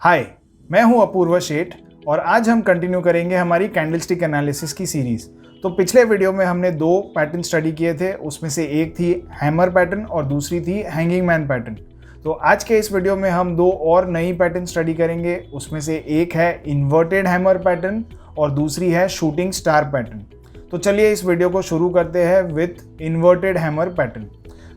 हाय, मैं हूं अपूर्व शेठ और आज हम कंटिन्यू करेंगे हमारी कैंडलस्टिक एनालिसिस की सीरीज़। तो पिछले वीडियो में हमने दो पैटर्न स्टडी किए थे, उसमें से एक थी हैमर पैटर्न और दूसरी थी हैंगिंग मैन पैटर्न। तो आज के इस वीडियो में हम दो और नई पैटर्न स्टडी करेंगे, उसमें से एक है इन्वर्टेड हैमर पैटर्न और दूसरी है शूटिंग स्टार पैटर्न। तो चलिए इस वीडियो को शुरू करते हैं विथ इन्वर्टेड हैमर पैटर्न।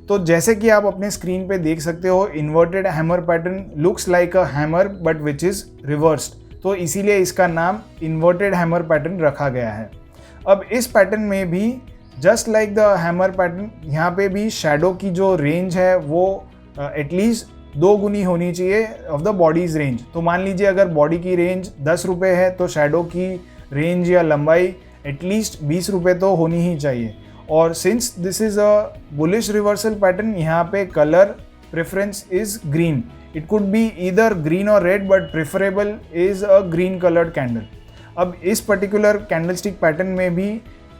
तो जैसे कि आप अपने स्क्रीन पे देख सकते हो, inverted hammer pattern looks like a hammer but which is reversed, तो इसीलिए इसका नाम इन्वर्टेड हैमर पैटर्न रखा गया है। अब इस पैटर्न में भी just like the hammer pattern, यहाँ पे भी शैडो की जो रेंज है वो एटलीस्ट 2 गुनी होनी चाहिए ऑफ द बॉडीज रेंज। तो मान लीजिए अगर बॉडी की रेंज 10 रुपये है तो शैडो की रेंज या लंबाई एटलीस्ट 20 रुपये तो होनी ही चाहिए। और since this is a bullish reversal pattern, यहाँ पे colour preference is green. It could be either green और red but preferable is a green coloured candle. अब इस पर्टिकुलर कैंडलस्टिक पैटर्न में भी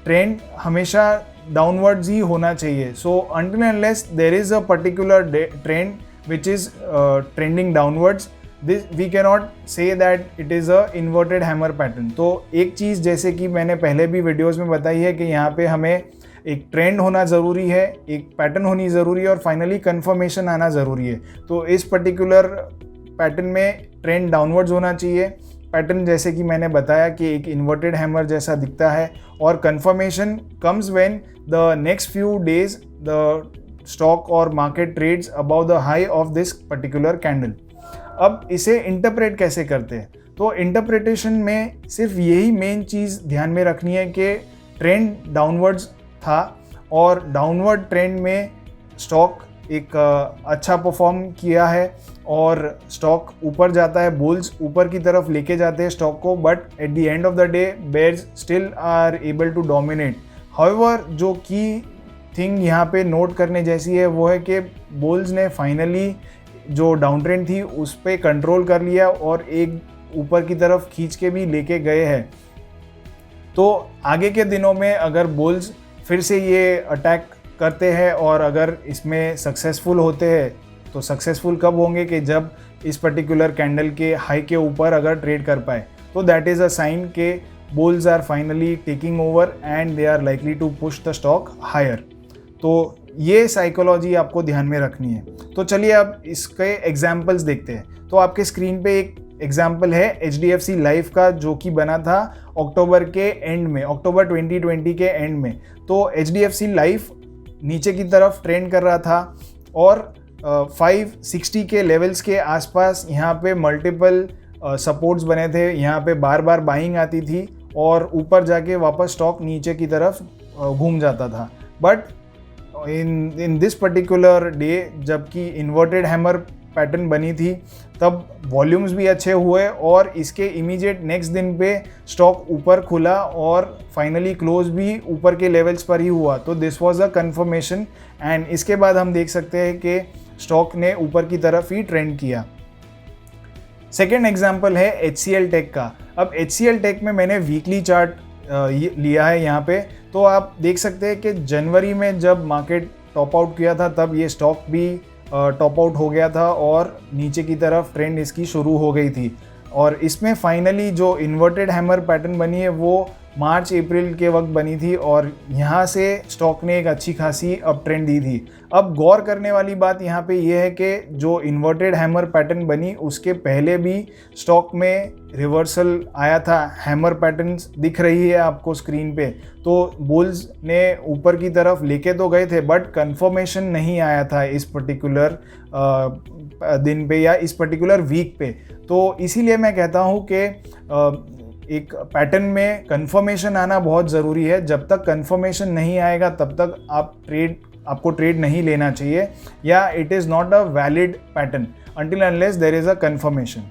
ट्रेंड हमेशा डाउनवर्ड्स ही होना चाहिए। So until unless there is a particular trend which is trending downwards, this we cannot say that it is a inverted hammer pattern. तो एक चीज़ जैसे कि मैंने पहले भी वीडियोज़ में बताई है कि यहाँ पे हमें एक ट्रेंड होना ज़रूरी है, एक पैटर्न होनी ज़रूरी है और फाइनली कंफर्मेशन आना ज़रूरी है। तो इस पर्टिकुलर पैटर्न में ट्रेंड डाउनवर्ड्स होना चाहिए। पैटर्न जैसे कि मैंने बताया कि एक इन्वर्टेड हैमर जैसा दिखता है और confirmation comes when the next few days the stock और market trades above the high of this particular candle. अब इसे इंटरप्रेट कैसे करते हैं? तो इंटरप्रिटेशन में सिर्फ यही मेन चीज़ ध्यान में रखनी है कि ट्रेंड डाउनवर्ड्स था और डाउनवर्ड ट्रेंड में स्टॉक एक अच्छा परफॉर्म किया है और स्टॉक ऊपर जाता है, बुल्स ऊपर की तरफ लेके जाते हैं स्टॉक को, but at the end of the day bears still are able to dominate. However जो की थिंग यहाँ पे नोट करने जैसी है वो है कि बुल्स ने फाइनली जो डाउन ट्रेंड थी उस पर कंट्रोल कर लिया और एक ऊपर की तरफ खींच के भी लेके गए हैं। तो आगे के दिनों में अगर बुल्स फिर से ये अटैक करते हैं और अगर इसमें सक्सेसफुल होते हैं, तो सक्सेसफुल कब होंगे कि जब इस पर्टिकुलर कैंडल के हाई के ऊपर अगर ट्रेड कर पाए, तो दैट इज़ अ साइन के bulls are finally taking over and they are likely to push the stock higher. तो ये साइकोलॉजी आपको ध्यान में रखनी है। तो चलिए अब इसके एग्जाम्पल्स देखते हैं। तो आपके स्क्रीन पे एक एग्जाम्पल है HDFC लाइफ का, जो कि बना था अक्टूबर के एंड में, अक्टूबर 2020 के एंड में। तो HDFC लाइफ नीचे की तरफ ट्रेंड कर रहा था और 560 के लेवल्स के आसपास यहाँ पे मल्टीपल सपोर्ट्स बने थे। यहाँ पे बार बार बाइंग आती थी और ऊपर जाके वापस स्टॉक नीचे की तरफ घूम जाता था। But in this particular day, जबकि इन्वर्टेड हैमर पैटर्न बनी थी, तब वॉल्यूम्स भी अच्छे हुए और इसके इमीडिएट नेक्स्ट दिन पे स्टॉक ऊपर खुला और फाइनली क्लोज भी ऊपर के लेवल्स पर ही हुआ। तो this was a confirmation and इसके बाद हम देख सकते हैं कि स्टॉक ने ऊपर की तरफ ही ट्रेंड किया। सेकेंड एग्जाम्पल है HCL टेक का। अब HCL टेक में मैंने वीकली चार्ट लिया है यहाँ पे। तो आप देख सकते हैं कि जनवरी में जब मार्केट टॉप आउट किया था तब ये स्टॉक भी टॉप आउट हो गया था और नीचे की तरफ ट्रेंड इसकी शुरू हो गई थी। और इसमें फाइनली जो इन्वर्टेड हैमर पैटर्न बनी है वो मार्च अप्रैल के वक्त बनी थी और यहाँ से स्टॉक ने एक अच्छी खासी अप ट्रेंड दी थी। अब गौर करने वाली बात यहाँ पे ये है कि जो इन्वर्टेड हैमर पैटर्न बनी उसके पहले भी स्टॉक में रिवर्सल आया था। हैमर पैटर्न्स दिख रही है आपको स्क्रीन पे। तो बुल्स ने ऊपर की तरफ लेके तो गए थे बट कंफर्मेशन नहीं आया था इस पर्टिकुलर दिन पे या इस पर्टिकुलर वीक पे। तो इसीलिए मैं कहता हूँ कि एक पैटर्न में कंफर्मेशन आना बहुत ज़रूरी है। जब तक कंफर्मेशन नहीं आएगा तब तक आपको ट्रेड नहीं लेना चाहिए, या it is not a valid pattern until unless there is a confirmation.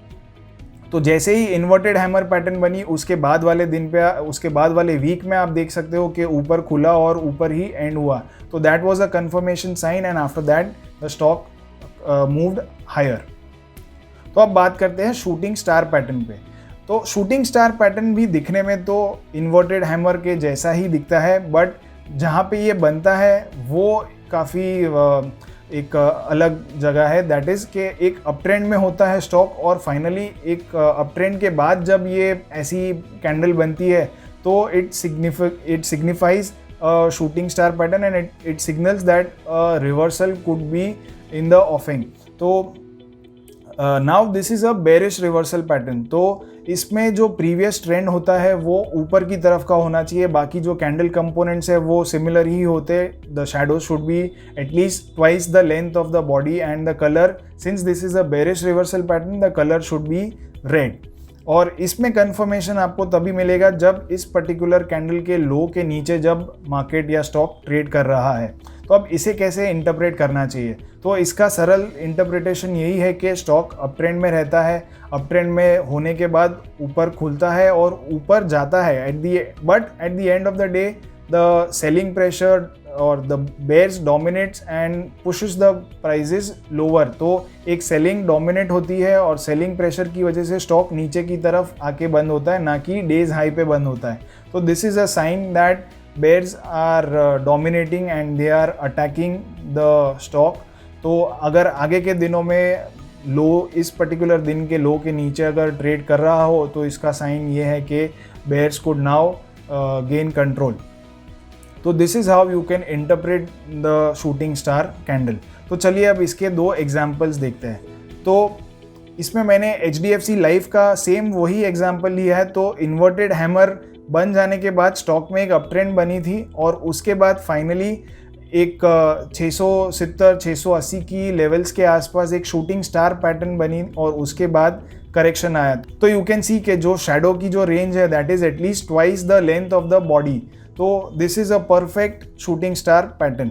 तो जैसे ही इन्वर्टेड हैमर पैटर्न बनी उसके बाद वाले दिन पे, उसके बाद वाले वीक में आप देख सकते हो कि ऊपर खुला और ऊपर ही एंड हुआ। तो that was a confirmation sign and after that the stock moved higher. तो अब बात करते हैं शूटिंग स्टार पैटर्न पे। तो शूटिंग स्टार पैटर्न भी दिखने में तो इन्वर्टेड हैमर के जैसा ही दिखता है, बट जहाँ पे ये बनता है वो काफ़ी एक अलग जगह है, दैट इज़ कि एक अप ट्रेंड में होता है स्टॉक और फाइनली एक अप ट्रेंड के बाद जब ये ऐसी कैंडल बनती है तो it signifies shooting star pattern and it signals that reversal could be in the offing. तो now this is a bearish reversal pattern. तो इसमें जो प्रीवियस ट्रेंड होता है वो ऊपर की तरफ का होना चाहिए, बाकी जो कैंडल कंपोनेंट्स है वो सिमिलर ही होते। The shadow should be at least twice the length of the body and the colour, since this is a bearish reversal pattern, the colour should be red. और इसमें कंफर्मेशन आपको तभी मिलेगा जब इस पर्टिकुलर कैंडल के लो के नीचे जब मार्केट या स्टॉक ट्रेड कर रहा है। तो अब इसे कैसे इंटरप्रेट करना चाहिए? तो इसका सरल इंटरप्रिटेशन यही है कि स्टॉक अप ट्रेंड में रहता है, अप ट्रेंड में होने के बाद ऊपर खुलता है और ऊपर जाता है but at the end of the day the selling pressure और the bears dominates and pushes the prices lower. तो एक सेलिंग डोमिनेट होती है और सेलिंग प्रेशर की वजह से स्टॉक नीचे की तरफ आके बंद होता है, ना कि डेज हाई पे बंद होता है। तो this is a sign that bears are dominating and they are attacking the stock। तो अगर आगे के दिनों में लो इस पर्टिकुलर दिन के लो के नीचे अगर ट्रेड कर रहा हो तो इसका साइन ये है कि bears could now gain control। तो this is how you can interpret the shooting star candle. तो चलिए अब इसके दो एग्जाम्पल्स देखते हैं। तो इसमें मैंने HDFC लाइफ का सेम वही एग्जाम्पल लिया है। तो इन्वर्टेड हैमर बन जाने के बाद स्टॉक में एक अप ट्रेंड बनी थी और उसके बाद फाइनली एक 670-680 की लेवल्स के आसपास एक शूटिंग स्टार पैटर्न बनी और उसके बाद करेक्शन आया। तो यू कैन सी कि जो शैडो की जो रेंज है that is at least twice the length of the body. तो this is a perfect shooting star pattern.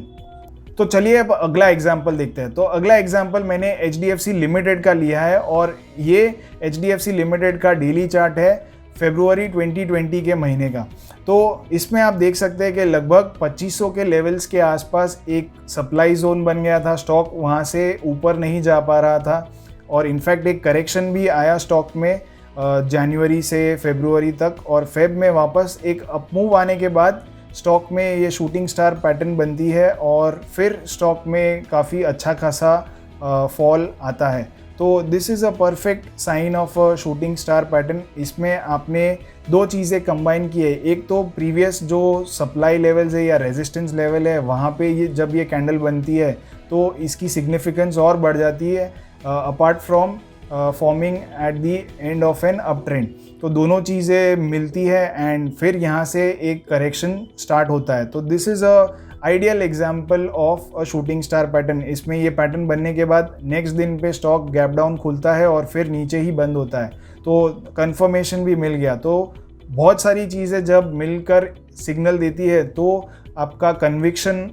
तो चलिए अब अगला एग्जाम्पल देखते हैं। तो अगला एग्जाम्पल मैंने HDFC लिमिटेड का लिया है और ये HDFC लिमिटेड का डेली चार्ट है फरवरी 2020 के महीने का। तो इसमें आप देख सकते हैं कि लगभग 2500 के लेवल्स के आसपास एक सप्लाई जोन बन गया था, स्टॉक वहाँ से ऊपर नहीं जा पा रहा था और इनफैक्ट एक करेक्शन भी आया स्टॉक में जनवरी से फरवरी तक, और फेब में वापस एक अपमूव आने के बाद स्टॉक में ये शूटिंग स्टार पैटर्न बनती है और फिर स्टॉक में काफ़ी अच्छा खासा फॉल आता है। तो this is a perfect sign of a shooting star pattern. इसमें आपने दो चीज़ें कंबाइन की है, एक तो प्रीवियस जो सप्लाई लेवल्स है या रेजिस्टेंस लेवल है वहाँ पे ये जब ये कैंडल बनती है तो इसकी सिग्निफिकेंस और बढ़ जाती है apart from forming at the end of an up trend. तो दोनों चीज़ें मिलती है एंड फिर यहाँ से एक करेक्शन स्टार्ट होता है। तो this is a ideal example of a shooting star pattern. इसमें ये पैटर्न बनने के बाद नेक्स्ट दिन पे स्टॉक गैप डाउन खुलता है और फिर नीचे ही बंद होता है। तो कंफर्मेशन भी मिल गया। तो बहुत सारी चीज़ें जब मिलकर सिग्नल देती है तो आपका कन्विक्शन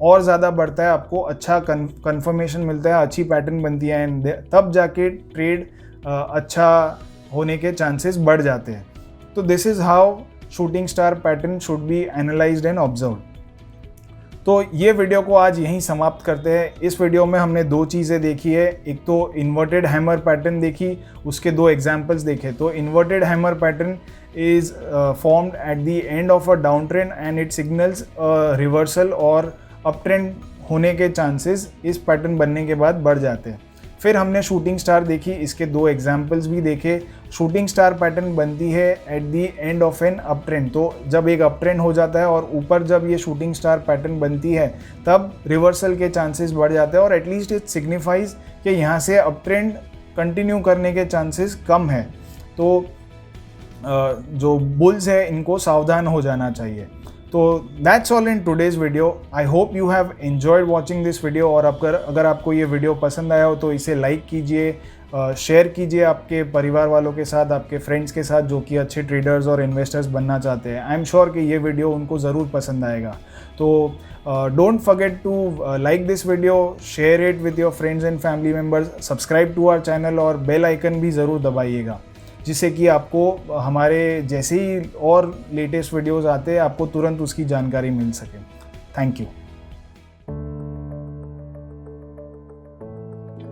और ज़्यादा बढ़ता है, आपको अच्छा कंफर्मेशन मिलता है, अच्छी पैटर्न बनती है एंड तब जाके ट्रेड अच्छा होने के चांसेस बढ़ जाते हैं। तो this is how shooting star pattern should be analysed and observed. तो ये वीडियो को आज यहीं समाप्त करते हैं। इस वीडियो में हमने दो चीज़ें देखी है, एक तो इन्वर्टेड हैमर पैटर्न देखी, उसके दो एग्जांपल्स देखे। तो inverted hammer pattern is formed at the end of a down trend and it signals reversal और अप ट्रेंड होने के चांसेस इस पैटर्न बनने के बाद बढ़ जाते हैं। फिर हमने शूटिंग स्टार देखी, इसके दो एग्जाम्पल्स भी देखे। शूटिंग स्टार पैटर्न बनती है at the end of an up trend. तो जब एक अप ट्रेंड हो जाता है और ऊपर जब ये शूटिंग स्टार पैटर्न बनती है तब रिवर्सल के चांसेस बढ़ जाते हैं और एटलीस्ट इट सिग्निफाइज कि यहाँ से अप ट्रेंड कंटिन्यू करने के चांसेस कम है। तो जो बुल्स है इनको सावधान हो जाना चाहिए। तो that's all in today's video. I hope you have enjoyed watching this video. और अगर आपको ये वीडियो पसंद आया हो तो इसे लाइक कीजिए, शेयर कीजिए आपके परिवार वालों के साथ, आपके फ्रेंड्स के साथ जो कि अच्छे ट्रेडर्स और इन्वेस्टर्स बनना चाहते हैं। आई एम श्योर कि ये वीडियो उनको ज़रूर पसंद आएगा। तो don't forget to like this video, share it with your friends and family members, subscribe to our channel और बेल आइकन भी ज़रूर दबाइएगा, जिससे कि आपको हमारे जैसे ही और लेटेस्ट वीडियोज़ आते हैं आपको तुरंत उसकी जानकारी मिल सके। Thank you.